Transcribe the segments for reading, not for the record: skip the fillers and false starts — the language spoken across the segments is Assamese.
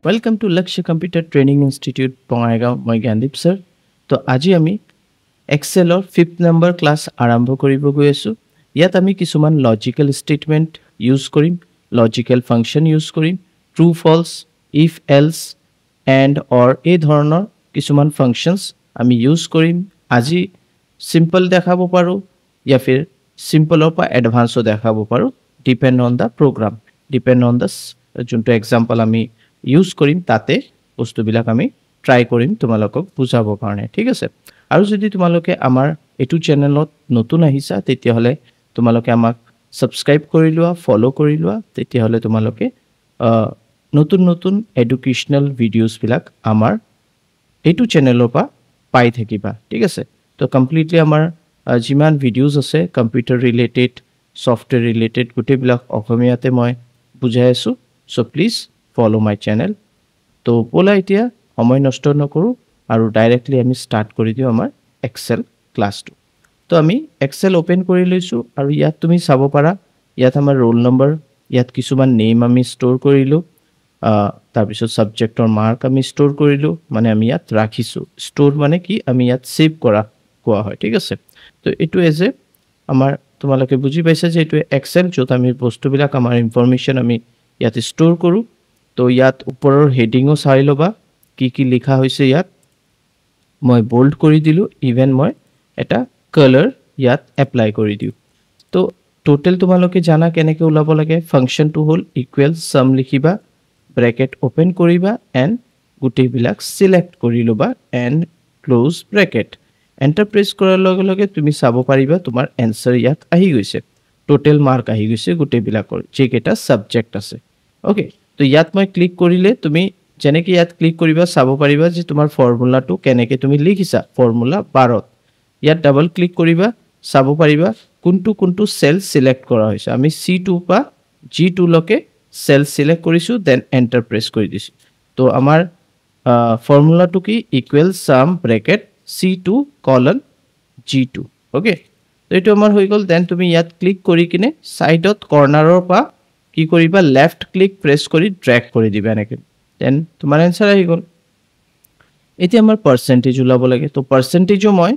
Welcome to Lakshya Computer Training Institute, Bongaigaon, মই জ্ঞানদীপ sir. তো আজি আমি এক্সেলৰ 5th নম্বৰ ক্লাছ আৰম্ভ কৰিব গৈ আছো। ইয়াত আমি কিছুমান লজিক্যাল স্টেটমেন্ট ইউজ কৰিম, লজিক্যাল ফাংচন ইউজ কৰিম, true false, if else and or এই ধৰণৰ কিছুমান ফাংচনছ আমি ইউজ কৰিম। আজি সিম্পল দেখাব পাৰো या फिर সিম্পলৰ পৰা এডভান্সও দেখাব পাৰো, depend on the program, depend on the যোনটো এক্সাম্পল আমি ইউজ কৰিম তাতে বস্তুবিলাক আমি ট্ৰাই কৰিম তোমালোকক বুজাবৰ কাৰণে, ঠিক আছে। আৰু যদি তোমালোকে আমাৰ এটু চেনেলত নতুন আহিছা তেতিয়া হলে তোমালোকে আমাক সাবস্ক্ৰাইব কৰি লোৱা, ফলো কৰি লোৱা, তেতিয়া হলে তোমালোকে নতুন নতুন এডুকেশনাল ভিডিওস বিলাক আমাৰ এটু চেনেলৰ পৰা পাই থাকিবা, ঠিক আছে। তো কমপ্লিটলি আমাৰ যিমান ভিডিওস আছে কম্পিউটাৰ ৰিলেটেড, সফটওয়্যাৰ ৰিলেটেড গোটেইবিলাক অসমীয়াতে মই বুজাই আছো। So please follow my channel. তো বলা এতিয়া সময় নষ্ট নকৰো আৰু ডাইৰেক্টলি আমি স্টাৰ্ট কৰি দিও আমাৰ এক্সেল ক্লাসটো। তো আমি এক্সেল ওপেন কৰি লৈছো আৰু ইয়াত তুমি চাব পাৰা, ইয়াত আমাৰ ৰোল নম্বৰ, ইয়াত কিছুমান নেম আমি ষ্টৰ কৰিলো, তাৰ পিছত সাবজেক্টৰ মাৰ্ক আমি ষ্টৰ কৰিলো, মানে আমি ইয়াত ৰাখিছো। ষ্টৰ মানে কি, আমি ইয়াত সেভ কৰা কোৱা হয়, ঠিক আছে। তো এটো এজ এ আমাৰ তোমালোকে বুজি পাইছা যে এটো এক্সেল যত আমি বস্তুবিলাক আমাৰ ইনফৰমেশন আমি ইয়াত ষ্টৰ কৰো। তো ইয়াত ওপৰৰ হেডিংও চাই লবা কি কি লিখা হৈছে। ইয়াত মই বোল্ড কৰি দিলো, ইভেন মই এটা কালাৰ ইয়াত এপ্লাই কৰি দিও। তো টোটাল তোমালোকে জানা কেনেকৈ ওলাব লাগে। ফাংচনটো হল ইকুৱেল সাম লিখিবা, ব্ৰেকেট ওপেন কৰিবা এন্ড গোটেইবিলাক সিলেক্ট কৰি লবা and close bracket. Enter press কৰাৰ লগে লগে তুমি চাব পাৰিবা তোমাৰ এনসাৰ ইয়াত আহি গৈছে, টোটাল মাৰ্ক আহি গৈছে গোটেইবিলাকৰ যেকেটা সাবজেক্ট আছে। ওকে, তো ইয়াত মই ক্লিক কৰিলে তুমি যেনেকৈ ইয়াত ক্লিক কৰিবা চাব পাৰিবা যে তোমাৰ ফৰ্মুলাটো কেনেকৈ তুমি লিখিছা, ফৰ্মুলা 12। ইয়াত ডাবল ক্লিক কৰিবা, চাব পাৰিবা কোনটো কোনটো সেল সিলেক্ট কৰা হৈছে। আমি C2 পা G2 লকে সেল সিলেক্ট কৰিছো, দেন এন্টাৰ প্ৰেছ কৰি দিছো। তো আমাৰ ফৰ্মুলাটো কি, equal sum bracket C2 colon G2। Okay, তো এটো আমাৰ হৈ গল। দেন তুমি ইয়াত ক্লিক কৰি কিনে সাইডত কৰ্নাৰৰ পা কি কৰিবা, লেফট ক্লিক প্ৰেছ কৰি ড্ৰেগ কৰি দিবা এনেকৈ, দেন তোমাৰ এনসাৰ আহি গল। এতিয়া আমাৰ পাৰ্সেন্টেজ ওলাব লাগে। তো পাৰ্সেন্টেজও মই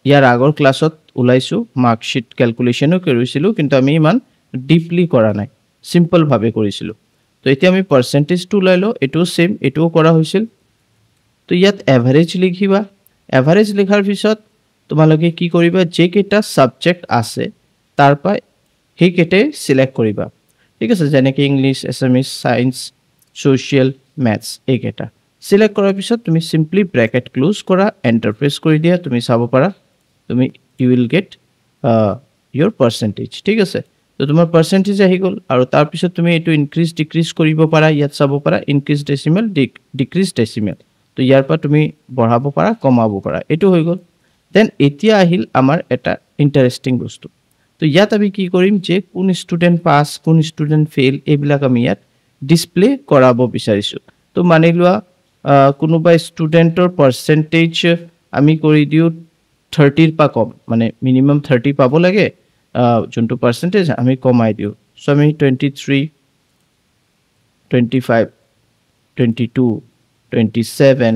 ইয়াৰ আগৰ ক্লাছত ওলাইছো, মাৰ্কশিট ক্যালকুলেশনও কৰিছিলো, কিন্তু আমি ইমান ডিপলি কৰা নাই, সিম্পল ভাবে কৰিছিলো। তো এতিয়া আমি পাৰ্সেন্টেজটো ওলাইলো, এটো সেম, এটোও কৰা হৈছিল। তো ইয়াত এভাৰেজ লিখিবা, এভাৰেজ লিখাৰ পিছত তোমালোকে কি কৰিবা, যে কেটা সাবজেক্ট আছে তাৰ পৰা সেই কেটে সিলেক্ট কৰিবা, ঠিক আছে। যেনেকৈ English, Assamese, science, social, maths এই কেটা সিলেক্ট কৰাৰ পিছত তুমি সিম্পলি ব্ৰেকেট ক্লোজ কৰা, এন্টাৰ প্ৰেছ কৰি দিয়া। তুমি চাব পাৰা তুমি you will get your percentage, ঠিক আছে। তো তোমাৰ পাৰ্সেন্টেজ আহি গল। আৰু তাৰ পিছত তুমি এটো ইনক্ৰিজ ডিক্ৰিজ কৰিব পাৰা, ইয়াত চাব পাৰা ইনক্ৰিজ ডেসিমেল, ডিক্ৰিজ ডেসিমেল। তো ইয়াৰ পৰা তুমি বঢ়াব পাৰা, কমাব পাৰা, এটো হৈ গল। দেন এতিয়া আহিল আমাৰ এটা ইন্টাৰেস্টিং বস্তু। তো ইয়াত আমি কি কৰিম যে কোন স্টুডেন্ট পাস, কোন স্টুডেন্ট ফেল এইবিলাক আমি ইয়াত ডিসপ্লে কৰাব বিচাৰিছো। তো মানি লোৱা কোনোবা স্টুডেন্টৰ পাৰ্সেন্টেজ আমি কৰি দিও 30 পা কম, মানে মিনিমাম 30 পাব লাগে, যোনটো পার্সেন্টেজ আমি কমাই দিও। সো আমি 23, 25, 22, 27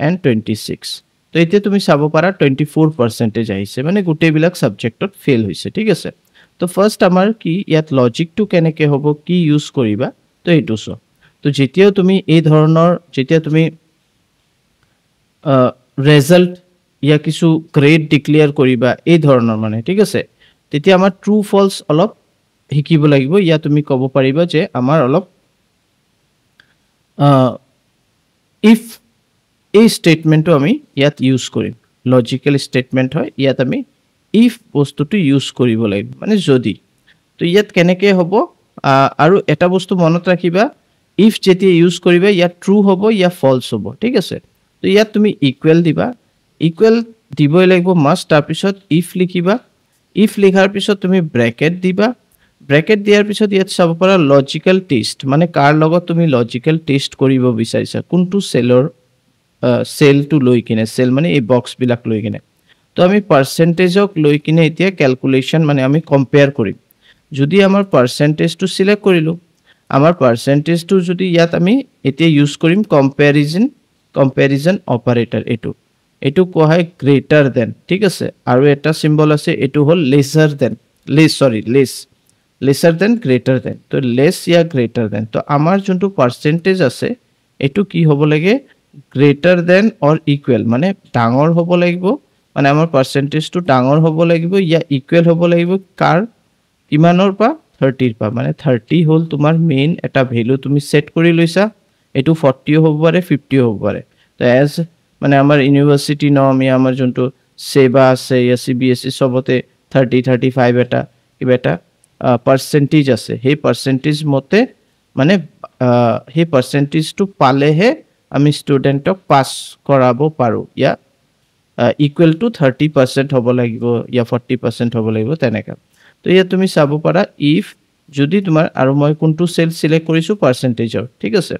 and 26। তো এতিয়া তুমি চাব পাৰা 24% আহিছে, মানে গোটেইবিলাক সাবজেক্টত ফেল হৈছে, ঠিক আছে। তো ফার্স্ট আমাৰ কি ইয়াত লজিকটো কেনেকৈ হ'ব, কি ইউজ কৰিবা, তো এইটো সো। তো যেতিয়া তুমি এই ধৰণৰ, যেতিয়া তুমি ৰেজাল্ট ইয়া কিছু গ্ৰেড ডিক্লেয়াৰ কৰিবা এই ধৰণৰ, মানে ঠিক আছে, তেতিয়া আমাৰ ট্ৰু ফলছ অলপ শিকিব লাগিব। ইয়া তুমি ক'ব পাৰিবা যে আমাৰ অলপ ইফ এই স্টেটমেন্টটো আমি ইয়াত ইউজ কৰিম, লজিক্যাল স্টেটমেন্ট হয়, ইয়াত আমি ইফ বস্তুটো ইউজ কৰিব লাগিব, মানে যদি। তো ইয়াত কেনেকৈ হ'ব, আৰু এটা বস্তু মনত ৰাখিবা, ইফ যেতিয়া ইউজ কৰিবা ইয়াত ট্ৰু হ'ব ইয়া ফলছ হ'ব, ঠিক আছে। তো ইয়াত তুমি ইকুৱেল দিবা, ইকুৱেল দিবই লাগিব মাষ্ট। তাৰ পিছত ইফ লিখিবা, ইফ লিখাৰ পিছত তুমি ব্ৰেকেট দিবা, ব্ৰেকেট দিয়াৰ পিছত ইয়াত চাব পাৰা লজিক্যাল টেষ্ট, মানে কাৰ লগত তুমি লজিক্যাল টেষ্ট কৰিব বিচাৰিছা, কোনটো সেলৰ সেলটো লৈ কিনে, সেল মানে এই বক্স বিলাক লৈ কিনে। তো আমি পার্সেন্টেজক লৈ কিনে এতিয়া ক্যালকুলেশন মানে আমি কম্পেয়াৰ কৰিম। যদি আমাৰ পাৰ্সেন্টেজটো সিলেক্ট কৰিলো, আমাৰ পাৰ্চেন্টেজটো যদি ইয়াত আমি এতিয়া ইউজ কৰিম কম্পেৰিজন অপাৰেটৰ এইটো কোৱা হয় গ্ৰেটাৰ দেন ঠিক আছে আৰু এটা সিম্বল আছে এইটো হ'ল লেছাৰ দেন গ্ৰেটাৰ দেন তো লেছ ইয়া গ্ৰেটাৰ দেন তো আমাৰ যোনটো পাৰ্চেন্টেজ আছে এইটো কি হ'ব লাগে গ্ৰেটাৰ দেন অৰ ইকুৱেল মানে ডাঙৰ হ'ব লাগিব মানে আমাৰ পাৰ্চেন্টেজটো ডাঙৰ হ'ব লাগিব ইয়া ইকুৱেল হ'ব লাগিব কাৰ কিমানৰ পৰা 30 পা মানে 30 হ'ল তোমাৰ মেইন এটা ভ্যালু তুমি সেট কৰি লৈছা এটো 40 হ'ব পাৰে 50 হ'ব পাৰে তো এজ মানে আমাৰ ইউনিভাৰ্সিটি নম ইয়া আমাৰ যোনটো সেবা আছে ইয়া সিবিএসই সবতে 30 35 এটা কিবা এটা পার্সেন্টেজ আছে সেই পার্সেন্টেজ মতে মানে সেই পার্সেন্টেজটো পালেহে আমি স্টুডেন্টক পাস কৰাব পাৰো ইয়া ইকুৱেল টু 30% হ'ব লাগিব ইয়া 40% হ'ব লাগিব তেনেকা তো ইয়া তুমি চাব পাৰা ইফ যদি তোমাৰ আৰু মই কোনটো সেল সিলেক্ট কৰিছো পাৰ্সেন্টেজৰ ঠিক আছে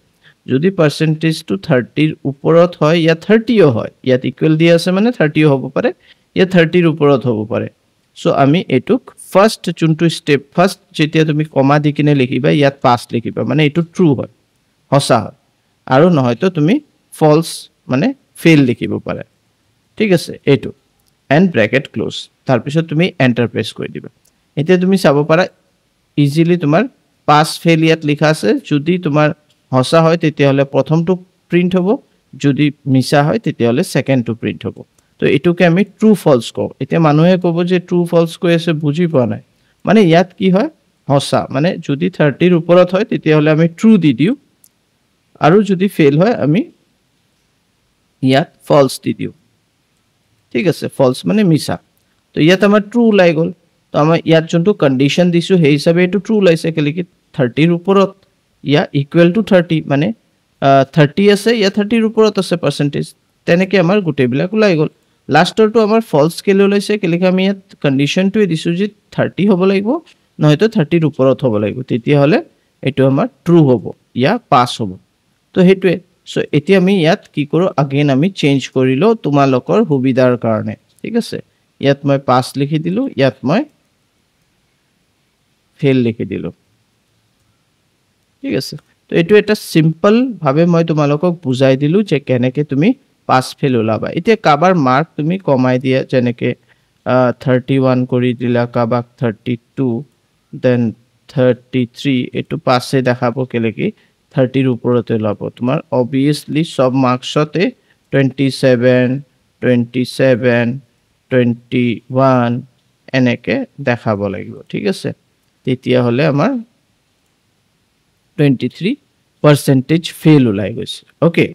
যদি পাৰ্সেন্টেজটো 30 ৰ ওপৰত হয় ইয়া 30 হয় ইয়াত ইকুৱেল দি আছে মানে 30 হ'ব পাৰে ইয়া 30 ৰ ওপৰত হ'ব পাৰে সো আমি এটুক ফার্স্ট যোনটো স্টেপ ফার্স্ট যেতিয়া তুমি কমা দি কিনে লিখিবা ইয়াত পাস লিখিবা মানে এটো ট্ৰু হয় হসা হয় আৰু নহয় তো তুমি ফলস মানে ফেল লিখিব পাৰা ঠিক আছে এটো এন্ড ব্ৰ্যাকেট ক্লোজ তাৰ পিছত তুমি এন্টাৰ প্ৰেছ কৰি দিবা এতিয়া তুমি চাব পাৰা ইজিলি তোমাৰ পাস ফেল ইয়াত লিখা আছে যদি তোমাৰ হসা হয় তেতিয়া হলে প্ৰথমটো প্ৰিন্ট হ'ব যদি মিছা হয় তেতিয়া হলে সেকেন্ডটো প্ৰিন্ট হ'ব তো এটুকে আমি ট্ৰু ফলস কও এতিয়া মানুহে ক'ব যে ট্ৰু ফলস কৈ আছে বুজি পোৱা নাই মানে ইয়াত কি হয় হসা মানে যদি 30 ৰ ওপৰত হয় তেতিয়া হলে আমি ট্ৰু দি দিও আৰু যদি ফেল হয় আমি ইয়াত ফলস দি দিও ঠিক আছে ফলস মানে মিছা তো ইয়াত আমাৰ ট্ৰু লাই গল তো আমাৰ ইয়াত যোনটো কন্ডিশন দিছো সেই হিচাপে এটো ট্ৰু লাইছে কেলে কি 30 ৰ ওপৰত ইয়া ইকুৱেল টু 30 মানে 30 আছে ইয়া 30 ৰ ওপৰত আছে পাৰ্সেন্টেজ তেনেকে আমাৰ গুটেবিলাক ওলাই গল লাষ্টৰটো আমাৰ ফলস কেলে ওলাইছে কেলে কি আমি ইয়াত কন্ডিশনটো দিছো যে 30 হ'ব লাগিব নহয়তো 30 ৰ ওপৰত হ'ব লাগিব তেতিয়া হলে এটো আমাৰ ট্ৰু হ'ব ইয়া পাস হ'ব তো হেতুৱে সো এতিয়া আমি ইয়াত কি কৰো अगेन আমি চেঞ্জ কৰিলো তোমালোকৰ সুবিধাৰ কাৰণে ঠিক আছে ইয়াত মই পাস লিখি দিলো ইয়াত মই ফেল লিখি দিলো ঠিক আছে তো এটো এটা সিম্পল ভাবে মই তোমালোকক বুজাই দিলো যে কেনেকে তুমি পাস ফেল ওলাবা এতিয়া কাবাৰ মাৰ্ক তুমি কমাই দিয়া যেনেকে 31 কৰি দিলা কাবাক 32 দেন 33 এটো পাসে দেখাবো কেলে কি 30 ৰ ওপৰতে লাব তোমাৰ obviously সব মাৰ্কসতে 27 21 এনেকে দেখাব লাগিব ঠিক আছে তেতিয়া হলে আমাৰ 23% ফেল ওলাই গৈছে ওকে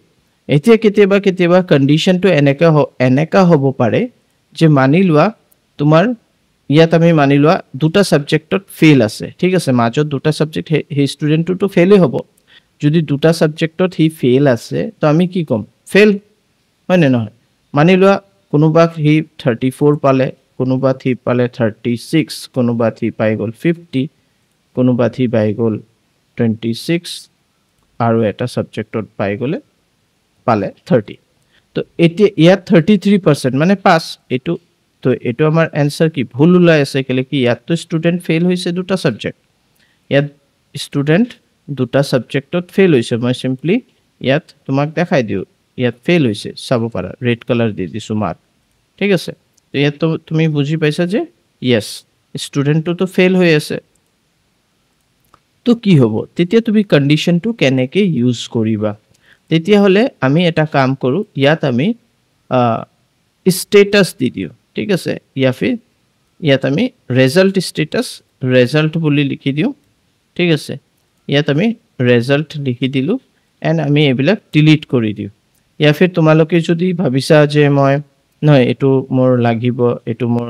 এতিয়া কেতিয়াবা কন্ডিশনটো এনেকা হ'ব পাৰে যে মানি লোৱা তোমাৰ ইয়াত আমি মানি লোৱা দুটা সাবজেক্টত ফেল আছে ঠিক আছে মাজত দুটা সাবজেক্ট হে স্টুডেন্টটো তো ফেলই হ'ব যদি দুটা সাবজেক্টত হি ফেল আছে তো আমি কি কম ফেল হয় নে নহয় মানি লোৱা কোনোবা হি 34 পালে কোনোবা হি পালে 36 কোনোবা হি পাই গল 50 কোনোবা হি পাই গল 26 আৰু এটা সাবজেক্টত পাই গলে পালে 30 তো এতিয়া ইয়াত 33% মানে পাস এটো তো এটো আমাৰ आंसर কি ভুল ওলাই আছে কেলে কি ইয়াত তো স্টুডেন্ট ফেল হৈছে দুটা সাবজেক্ট ইয়াত স্টুডেন্ট দুটা সাবজেক্টত ফেল হৈছে মই সিম্পলি ইয়াত তোমাক দেখাই দিও ইয়াত ফেল হৈছে চাব পাৰা ৰেড কালাৰ দি দিছো মাৰ্ক ঠিক আছে তো ইয়াত তুমি বুজি পাইছা যে यस স্টুডেন্টটো তো ফেল হৈ আছে তো কি হ'ব তেতিয়া তুমি কন্ডিশনটো কেনেকে ইউজ কৰিবা তেতিয়া হলে আমি এটা কাম কৰো ইয়াত আমি স্ট্যাটাস দি দিও ঠিক আছে ইয়াত আমি রেজাল্ট বুলি লিখি দিও ঠিক আছে ইয়াত আমি রেজাল্ট লিখি দিলো এন্ড আমি এবিলাক ডিলিট কৰি দিও তোমালোকে যদি ভাবিছা যে মই নহয় এটো মোৰ লাগিব এটো মোৰ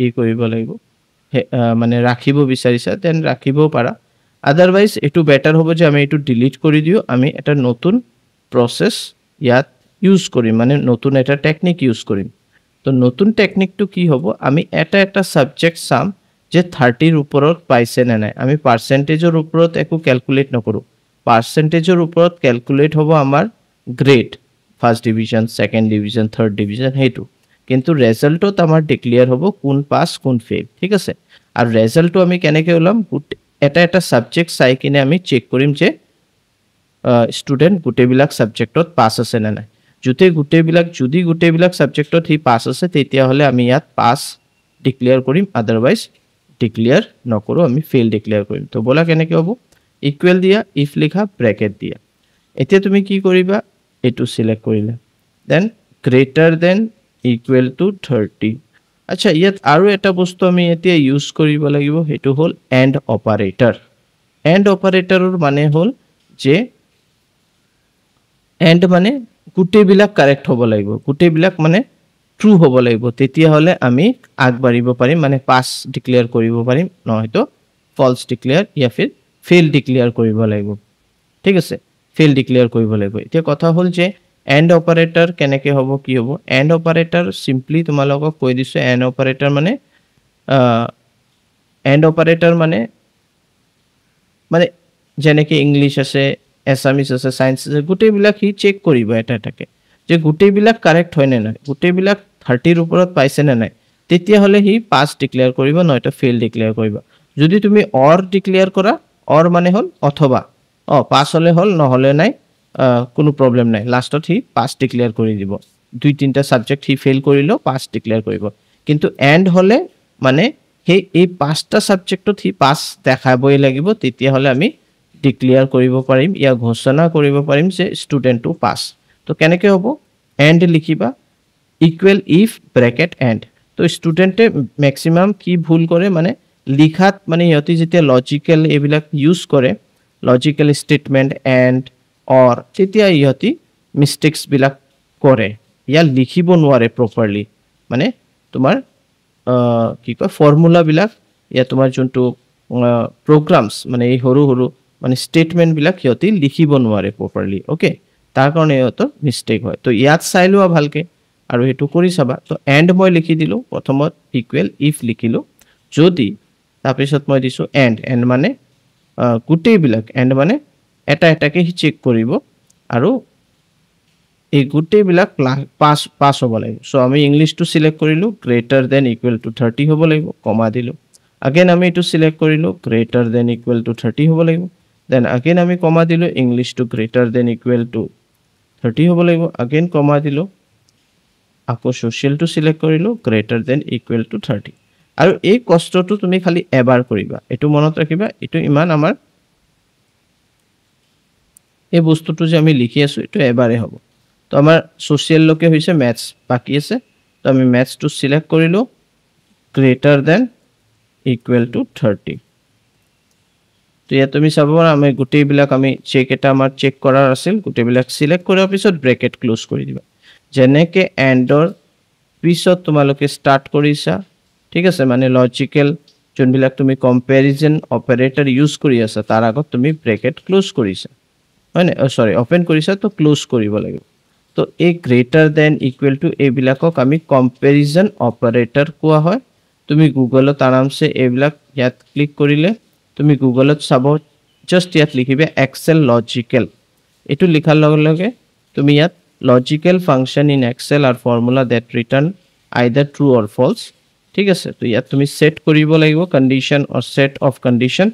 ই কৰিব লাগিব মানে ৰাখিব বিচাৰিছা দেন ৰাখিব পাৰা আদাৰওয়াইজ এটো বেটাৰ হ'ব যে আমি এটো ডিলিট কৰি দিও আমি এটা নতুন প্ৰসেস ইয়াত ইউজ কৰিম মানে নতুন এটা টেকনিক ইউজ কৰিম তো নতুন টেকনিকটো কি হ'ব আমি এটা সাবজেক্ট সাম যে 30 ৰ ওপৰত পাইছে না নাই আমি পাৰ্সেন্টেজৰ ওপৰত একো ক্যালকুলেট নকৰো পাৰ্সেন্টেজৰ ওপৰত ক্যালকুলেট হ'ব আমাৰ grade first division second division third division হেতু কিন্তু ৰেজাল্টত আমাৰ ডিক্লেয়াৰ হ'ব কোন পাস কোন ফেল ঠিক আছে আৰু ৰেজাল্টটো আমি কেনেকৈ ওলাম এটা সাবজেক্ট চাই কিনে আমি চেক কৰিম যে ষ্টুডেণ্ট গোটেইবিলাক ছাবজেক্টত পাছ আছে নে নাই যদি গোটেইবিলাক ছাবজেক্টত সি পাছ আছে তেতিয়াহ'লে আমি ইয়াত পাছ ডিক্লেয়াৰ কৰিম আদাৰৱাইজ ডিক্লেয়াৰ নকৰোঁ আমি ফেইল ডিক্লেয়াৰ কৰিম তো ব'লা কেনেকৈ হ'ব ইকুৱেল দিয়া ইফ লিখা ব্ৰেকেট দিয়া এতিয়া তুমি কি কৰিবা এইটো সিলেক্ট কৰিলা then greater than equal to 30 আচ্ছা ইয়াত আৰু এটা বস্তু আমি এতিয়া ইউজ কৰিব লাগিব সেইটো হ'ল এণ্ড অপাৰেটৰৰ মানে হ'ল যে এণ্ড মানে গোটেইবিলাক কাৰেক্ট হ'ব লাগিব গোটেইবিলাক মানে ট্ৰু হ'ব লাগিব তেতিয়াহ'লে আমি আগবাঢ়িব পাৰিম মানে পাছ ডিক্লেয়াৰ কৰিব পাৰিম নহয়তো ফলছ ডিক্লেয়াৰ ইয়া ফিৰ ফেইল ডিক্লেয়াৰ কৰিব লাগিব ঠিক আছে ফেইল ডিক্লেয়াৰ কৰিব লাগিব এতিয়া কথা হ'ল যে এণ্ড অপাৰেটৰ কেনেকৈ হ'ব কি হ'ব এণ্ড অপাৰেটৰ সিম্পলি তোমালোকক কৈ দিছোঁ এণ্ড অপাৰেটৰ মানে যেনেকৈ ইংলিছ আছে এছামিছ আছে সায়েন্স আছে গোটেইবিলাক সি চেক কৰিব এটাকে যে গোটেইবিলাক কাৰেক্ট হয় নে নাই গোটেইবিলাক 30 ওপৰত পাইছে নে নাই তেতিয়াহ'লে সি পাছ ডিক্লেয়াৰ কৰিব নহয়তো ফেইল ডিক্লেয়াৰ কৰিব যদি তুমি অৰ ডিক্লেয়াৰ কৰা অৰ মানে হ'ল অথবা পাছ হ'লে হ'ল নহ'লে নাই কোনো প্ৰবলেম নাই লাষ্টত সি পাছ ডিক্লেয়াৰ কৰি দিব দুই তিনিটা সাবজেক্ট সি ফেইল কৰিলেও পাছ ডিক্লেয়াৰ কৰিব কিন্তু এণ্ড হ'লে মানে সেই এই পাঁচটা সাবজেক্টত সি পাছ দেখাবই লাগিব তেতিয়াহ'লে আমি ডিক্লেয়াৰ কৰিব পাৰিম ইয়া ঘোষণা কৰিব পাৰিম যে ষ্টুডেণ্টটো পাছ তো কেনেকৈ হ'ব এণ্ড লিখিবা ইকুৱেল ইফ ব্ৰেকেট এণ্ড তো ষ্টুডেণ্টে মেক্সিমাম কি ভুল কৰে মানে লিখাত মানে সিহঁতি যেতিয়া লজিকেল এইবিলাক ইউজ কৰে লজিকেল ষ্টেটমেণ্ট এণ্ড অৰ তেতিয়া ইহঁতি মিষ্টেক্সবিলাক কৰে ইয়া লিখিব নোৱাৰে প্ৰপাৰলি মানে তোমাৰ কি কয় ফৰ্মুলাবিলাক ইয়া তোমাৰ যোনটো প্ৰগ্ৰামছ মানে এই সৰু মানে ষ্টেটমেণ্টবিলাক সিহঁতি লিখিব নোৱাৰে প্ৰপাৰলি ওকে তাৰ কাৰণে সিহঁতৰ মিষ্টেক হয় তো ইয়াত চাই লোৱা ভালকৈ আৰু সেইটো কৰি চাবা তো এণ্ড মই লিখি দিলোঁ প্ৰথমত ইকুৱেল ইফ লিখিলোঁ যদি তাৰপিছত মই দিছোঁ এণ্ড মানে গোটেইবিলাক এণ্ড মানে এটাকে সি চেক কৰিব আৰু এই গোটেইবিলাক পাছ হ'ব লাগিব চ' আমি ইংলিছটো চিলেক্ট কৰিলোঁ গ্ৰেটাৰ দেন ইকুৱেল টু 30 হ'ব লাগিব কমা দিলোঁ আগেন আমি এইটো চিলেক্ট কৰিলোঁ গ্ৰেটাৰ দেন ইকুৱেল টু 30 হ'ব লাগিব দেন আগেন আমি কমা দিলোঁ ইংলিছটো গ্ৰেটাৰ দেন ইকুৱেল টু 30 হ'ব লাগিব আগেন কমা দিলোঁ আকৌ ছ'চিয়েলটো চিলেক্ট কৰিলোঁ গ্ৰেটাৰ দেন ইকুৱেল টু 30 আৰু এই কষ্টটো তুমি খালি এবাৰ কৰিবা এইটো মনত ৰাখিবা এইটো ইমান আমাৰ এই বস্তুটো যে আমি লিখি আছোঁ এইটো এবাৰে হ'ব তো আমাৰ ছ'চিয়েললৈকে হৈছে মেথছ বাকী আছে তো আমি মেথছটো চিলেক্ট কৰিলোঁ গ্ৰেটাৰ দেন ইকুৱেল টু 30 তো ইয়াত তুমি চাব পাৰা আমি গোটেইবিলাক আমি আমাৰ চেক কৰাৰ আছিল গোটেইবিলাক চিলেক্ট কৰাৰ পিছত ব্ৰেকেট ক্লোজ কৰি দিবা যেনেকৈ এণ্ডৰ পিছত তোমালোকে ষ্টাৰ্ট কৰিছা ঠিক আছে মানে লজিকেল যোনবিলাক তুমি কম্পেৰিজন অপাৰেটৰ ইউজ কৰি আছা তাৰ আগত তুমি ব্ৰেকেট ক্লোজ কৰিছা হয় নাই সৰি অপেন কৰিছা তো ক্লোজ কৰিব লাগিব তো এই গ্ৰেটাৰ দেন ইকুৱেল টু এইবিলাকক আমি কম্পেৰিজন অপাৰেটৰ কোৱা হয় তুমি গুগলত আৰামছে এইবিলাক ইয়াত ক্লিক কৰিলে তুমি গুগলত চাব জাষ্ট ইয়াত লিখিবা এক্সেল লজিকেল এইটো লিখাৰ লগে লগে তুমি ইয়াত লজিকেল ফাংচন ইন এক্সেল আৰু formula that return either true or false ঠিক আছে তো ইয়াত তুমি সেট কৰিব লাগিব condition or set of condition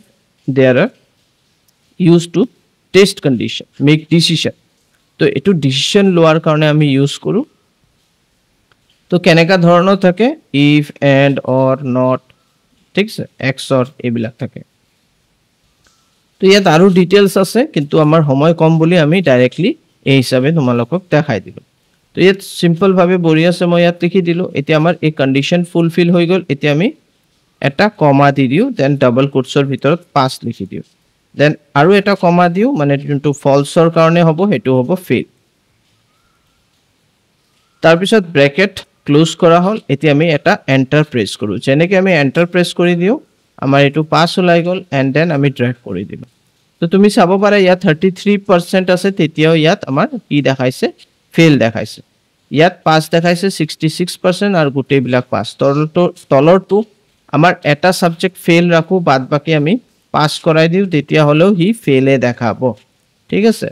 there are use to test condition make decision তো এইটো ডিচিশ্যন লোৱাৰ কাৰণে আমি ইউজ কৰোঁ তো কেনেকুৱা ধৰণৰ থাকে ইফ এণ্ড অৰ নট ঠিক আছে এক্সৰ এইবিলাক থাকে তো ইয়াত আৰু ডিটেইলছ আছে কিন্তু আমাৰ সময় কম বুলি আমি ডাইৰেক্টলি এই হিচাপে তোমালোকক দেখাই দিলোঁ তো ইয়াত চিম্পলভাৱে বঢ়িয়া আছে মই ইয়াত লিখি দিলোঁ এতিয়া আমাৰ এই কণ্ডিশ্যন ফুলফিল হৈ গ'ল এতিয়া আমি এটা কমা দি দিওঁ দেন ডাবল কোটছৰ ভিতৰত পাছ লিখি দিওঁ দেন আৰু এটা কমা দিওঁ মানে যোনটো ফলছৰ কাৰণে হ'ব সেইটো হ'ব ফেইল তাৰপিছত ব্ৰেকেট ক্লোজ কৰা হ'ল এতিয়া আমি এটা এণ্টাৰ প্ৰেছ কৰোঁ যেনেকৈ আমি এণ্টাৰ প্ৰেছ কৰি দিওঁ আমাৰ এইটো পাছ ওলাই গ'ল এণ্ড দেন আমি ড্ৰেগ কৰি দিলোঁ তো তুমি চাব পাৰা ইয়াত 33% আছে তেতিয়াও ইয়াত আমাৰ কি দেখাইছে ফেইল দেখাইছে ইয়াত পাছ দেখাইছে 66% আৰু গোটেইবিলাক পাছ তলৰটো আমাৰ এটা সাবজেক্ট ফেইল ৰাখোঁ বাদ বাকী আমি পাছ কৰাই দিওঁ তেতিয়াহ'লেও সি ফেইলে দেখাব ঠিক আছে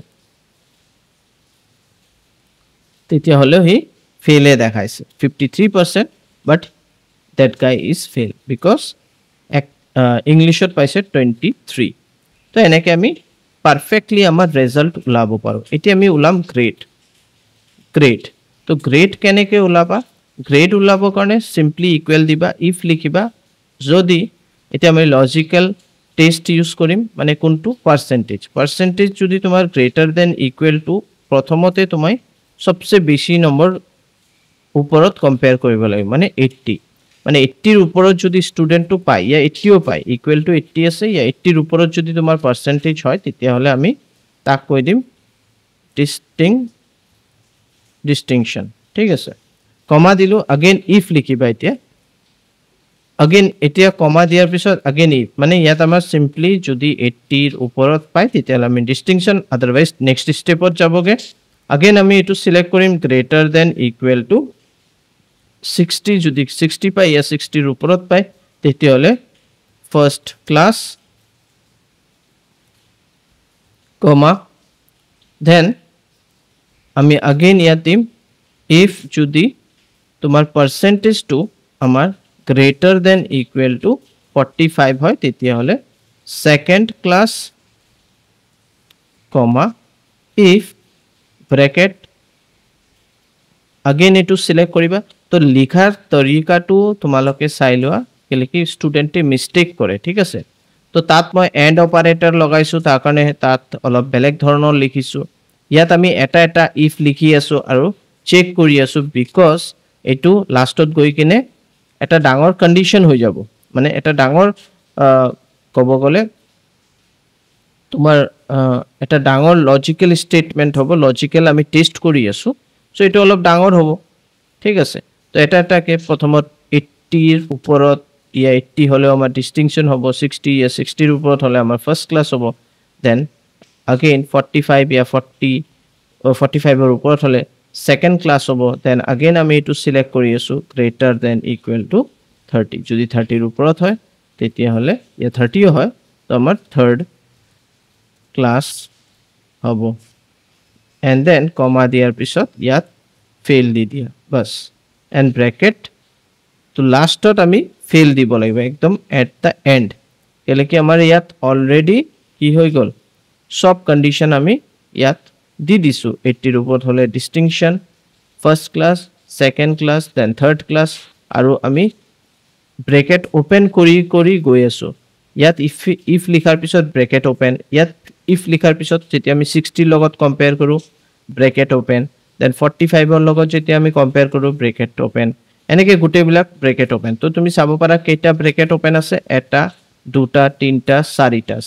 তেতিয়াহ'লেও সি ফেইলে দেখাইছে 53% বাট that guy is fail because ইংলিছত পাইছে 23 তো এনেকৈ আমি পাৰফেক্টলি আমাৰ ৰিজাল্ট ওলাব পাৰোঁ এতিয়া আমি ওলাম গ্ৰেড তো গ্ৰেড কেনেকৈ ওলাবা গ্ৰেড ওলাবৰ কাৰণে সিম্পলি ইকুৱেল দিবা ইফ লিখিবা যদি এতিয়া আমি লজিক্যাল টেষ্ট ইউজ কৰিম মানে কোনটো পাৰ্সেন্টেজ যদি তোমাৰ গ্ৰেটাৰ দেন ইকুৱেল টু প্ৰথমতে তুমি সবচে বেছি নম্বৰ ওপৰত কম্পেয়াৰ কৰিব লাগিব মানে 80 মানে 80 ৰ ওপৰত যদি ষ্টুডেন্টটো পায় ইয়া 80ও পায় ইকুৱেল টু 80 আছে ইয়া 80 ৰ ওপৰত যদি তোমাৰ পার্সেন্টেজ হয় তেতিয়া হলে আমি তাক কৈ দিম ডিস্টিংশন ঠিক আছে কমা দিলো अगेन ইফ লিখিবা এতিয়া अगेन এতিয়া কমা দিয়াৰ পিছত अगेन ইফ মানে ইয়াত আমাৰ সিম্পলি যদি 80 ৰ ওপৰত পায় তেতিয়া আমি ডিস্টিংশন আদাৰৱাইজ নেক্সট স্টেপত যাবগে अगेन আমি এটো সিলেক্ট কৰিম গ্ৰেটাৰ দেন ইকুৱেল টু 60 যদি 60 পায় ইয়া 60 ৰ ওপৰত পায় তেতিয়া হলে ফার্স্ট ক্লাস কমা দেন আমি अगेन ইয়াত দিম if যদি তোমার পার্সেন্টেজ টু আমার গ্রেটার দেন ইকুয়াল টু 45 হয় তেতিয়া হলে second class comma if bracket again এটো সিলেক্ট কৰিবা তো লিখাৰ তৰিকাটো তোমালোকে চাই লোৱা কেলে কি ষ্টুডেন্টে মিস্টেক কৰে ঠিক আছে তো তাত মই এন্ড অপাৰেটৰ লগাইছো তাৰ কাৰণে তাত অলপ বেলেগ ধৰণৰ লিখিছো ইয়াত আমি এটা ইফ লিখি আছো আৰু চেক কৰি আছো বিকজ এটো লাষ্টত গৈ কিনে এটা ডাঙৰ কন্ডিশন হৈ যাব মানে এটা ডাঙৰ কব গলে তোমাৰ এটা ডাঙৰ লজিক্যাল স্টেটমেন্ট হ'ব লজিক্যাল আমি টেস্ট কৰি আছো সো এটো অলপ ডাঙৰ হ'ব ঠিক আছে তো এটাকে প্ৰথমত 80 ৰ ওপৰত ইয়া 80 হলে আমাৰ ডিস্টিংশন হ'ব 60 ইয়া 60 ৰ ওপৰত হলে আমাৰ ফার্স্ট ক্লাস হ'ব দেন अगेन 45 या 40 or 45 ৰ ওপৰত হলে সেকেন্ড ক্লাস হ'ব দেন अगेन আমি এটো সিলেক্ট কৰি আছো গ্ৰেটাৰ দেন ইকুৱেল টু 30 যদি 30 ৰ ওপৰত হয় তেতিয়া হলে ইয়া 30 হয় তো আমাৰ থাৰ্ড ক্লাস হ'ব and then কমা দিয়াৰ পিছত ইয়াত ফেইল দি দিয়া বাস and bracket তো লাষ্টত আমি ফেইল দিব লাগিব একদম at the end কেলে কি আমাৰ ইয়াত অলৰেডি কি হৈ গল সব কন্ডিশন আমি ইয়াত দি দিছো 80 ৰ ওপৰত হলে distinction first class second class then third class আৰু আমি ব্ৰেকেট ওপেন কৰি গৈ আছো ইয়াত ইফ লিখাৰ পিছত ব্ৰেকেট ওপেন ইয়াত ইফ লিখাৰ পিছত যেতিয়া আমি 60 লগত কম্পেয়াৰ কৰো ব্ৰেকেট ওপেন দেন 45 ৰ লগত যেতিয়া আমি কম্পেয়াৰ কৰো ব্ৰেকেট ওপেন এনেকে গুটেবিলাক ব্ৰেকেট ওপেন তো তুমি চাব পাৰা কেইটা ব্ৰেকেট ওপেন আছে এটা দুটা তিনটা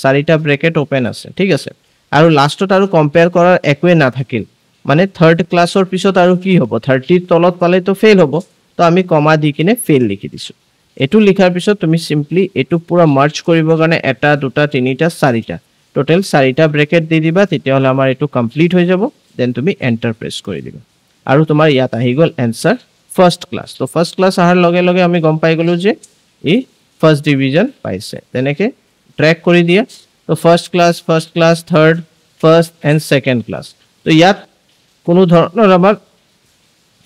চাৰিটা ব্ৰেকেট ওপেন আছে ঠিক আছে আৰু লাষ্টত আৰু কম্পেয়াৰ কৰাৰ একোৱে না থাকিল মানে থাৰ্ড ক্লাসৰ পিছত আৰু কি হ'ব 30 ৰ তলত পালে তো ফেইল হ'ব তো আমি কমা দি কিনে ফেইল লিখি দিছো এটো লিখাৰ পিছত তুমি সিম্পলি এটো পুৰা মাৰ্জ কৰিবৰ কাৰণে এটা দুটা তিনিটা চাৰিটা টোটাল চাৰিটা ব্ৰেকেট দি দিবা তেতিয়া হলে আমাৰ এটো কমপ্লিট হৈ যাব দেন তুমি এন্টাৰ প্ৰেছ কৰি দিবা আৰু তোমাৰ ইয়াত আহি গল এনসাৰ ফাৰ্স্ট ক্লাস তো ফাৰ্স্ট ক্লাস আহাৰ লগে লগে আমি গম পাই গলো যে ই ফাৰ্স্ট ডিভিজন পাইছে তেনেকে ট্ৰ্যাক কৰি দিয়া তো first class third first and second class তো ইয়াত কোনো ধৰণৰ আমাৰ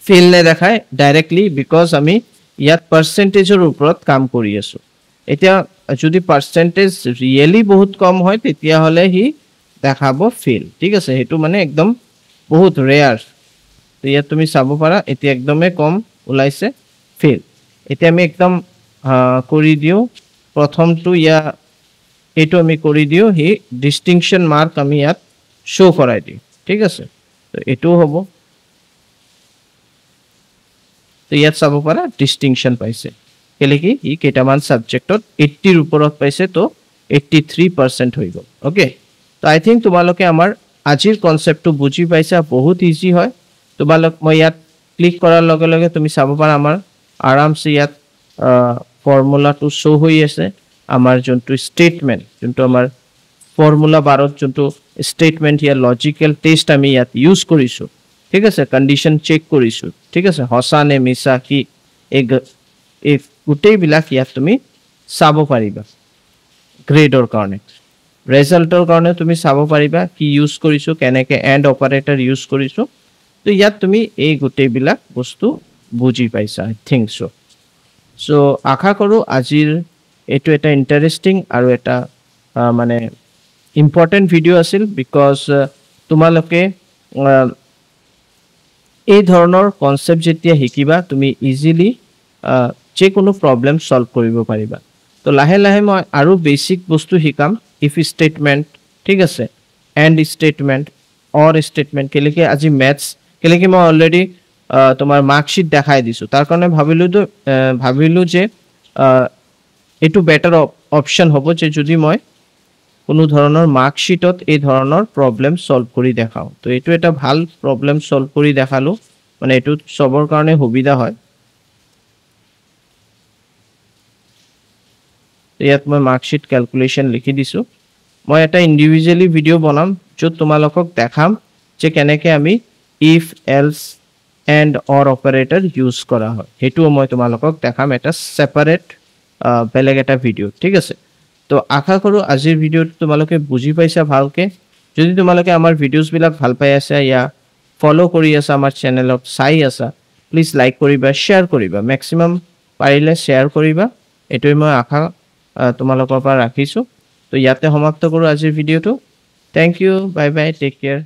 ফেইল নে দেখায় ডাইৰেক্টলি বিকজ আমি ইয়াত পাৰ্সেন্টেজৰ ওপৰত কাম কৰি আছো এতিয়া যদি পাৰ্সেন্টেজ ৰিয়েলি বহুত কম হয় তেতিয়া হলে হি দেখাব ফেইল ঠিক আছে হেতু মানে একদম বহুত ৰেয়াৰ তো ইয়াত তুমি চাব পাৰা এতিয়া একদমে কম ওলাইছে ফেইল এতিয়া আমি একদম কৰি দিও প্ৰথমটো ইয়া এটো আমি কৰি দিও হি ডিস্টিংশন মাৰ্ক আমি ইয়াত শো কৰাই দিও ঠিক আছে তো এটো হ'ব তো ইয়াত চাব পাৰা ডিস্টিংশন পাইছে কেলে কি ই কেটামান সাবজেক্টত 80 ৰ ওপৰত পাইছে তো 83% হৈ গল ওকে তো আই থিংক তোমালোকে আমাৰ আজিৰ কনসেপ্টটো বুজি পাইছা বহুত ইজি হয় তোমালোক মই ইয়াত ক্লিক কৰাৰ লগে লগে তুমি চাব পাৰা আমাৰ আৰামছে ইয়াত ফৰ্মুলাটো শো হৈ আছে আমাৰ যোনটো স্টেটমেন্ট যোনটো আমাৰ ফৰ্মুলা বাৰত যোনটো স্টেটমেন্ট ইয়া লজিক্যাল টেস্ট আমি ইয়াত ইউজ কৰিছো ঠিক আছে কন্ডিশন চেক কৰিছো ঠিক আছে হসা নে মিছা কি এই গুটেই বিলাক ইয়াত তুমি চাব পাৰিবা গ্ৰেডৰ কাৰণে ৰিজাল্টৰ কাৰণে তুমি চাব পাৰিবা কি ইউজ কৰিছো কেনেকে এন্ড অপাৰেটৰ ইউজ কৰিছো তো ইয়াত তুমি এই গুটেই বিলাক বস্তু বুজি পাইছা আই থিংক সো আশা কৰো আজিৰ এইটো এটা ইণ্টাৰেষ্টিং আৰু এটা মানে ইম্পৰ্টেণ্ট ভিডিঅ' আছিল বিকজ তোমালোকে এই ধৰণৰ কনচেপ্ট যেতিয়া শিকিবা তুমি ইজিলি যিকোনো প্ৰব্লেম সলভ কৰিব পাৰিবা তো লাহে লাহে মই আৰু বেসিক বস্তু শিকাম ইফ স্টেটমেন্ট ঠিক আছে এণ্ড স্টেটমেন্ট অৰ স্টেটমেন্ট কেলেকে আজি ম্যাথছ কেলেকে মই অলৰেডি তোমাৰ মাৰ্কশিট দেখাই দিছো তাৰ কাৰণে ভাবিলো যে এটো বেটাৰ অপচন হ'ব যে যদি মই কোনো ধৰণৰ মাৰ্কশিটত এই ধৰণৰ প্ৰবলেম সলভ কৰি দেখাও তো এটো এটা ভাল প্ৰবলেম সলভ কৰি দেখালো মানে এটো সবৰ কাৰণে সুবিধা হয় ইয়াত মই মাৰ্কশিট ক্যালকুলেশন লিখি দিছো মই এটা ইন্ডিভিজুয়ালি ভিডিও বনাম য'ত তোমালোকক দেখাম যে কেনেকৈ আমি if else and or operator use কৰা হয় হেতু মই তোমালোকক দেখাম এটা সেপাৰেট বেলেগ এটা ভিডিও ঠিক আছে তো আশা কৰো আজিৰ ভিডিওটো তোমালোকে বুজি পাইছা ভালকে যদি তোমালোকে আমাৰ ভিডিওছ বিলাক ভাল পাই আছা ইয়া ফলো কৰি আছা আমাৰ চেনেলক চাই আছা প্লিজ লাইক কৰিবা শেয়াৰ কৰিবা ম্যাক্সিমাম পাৰিলে শেয়াৰ কৰিবা এটোই মই আশা তোমালোকৰ পৰা ৰাখিছো তো ইয়াতে সমাপ্ত কৰো আজিৰ ভিডিওটো thank you bye bye take care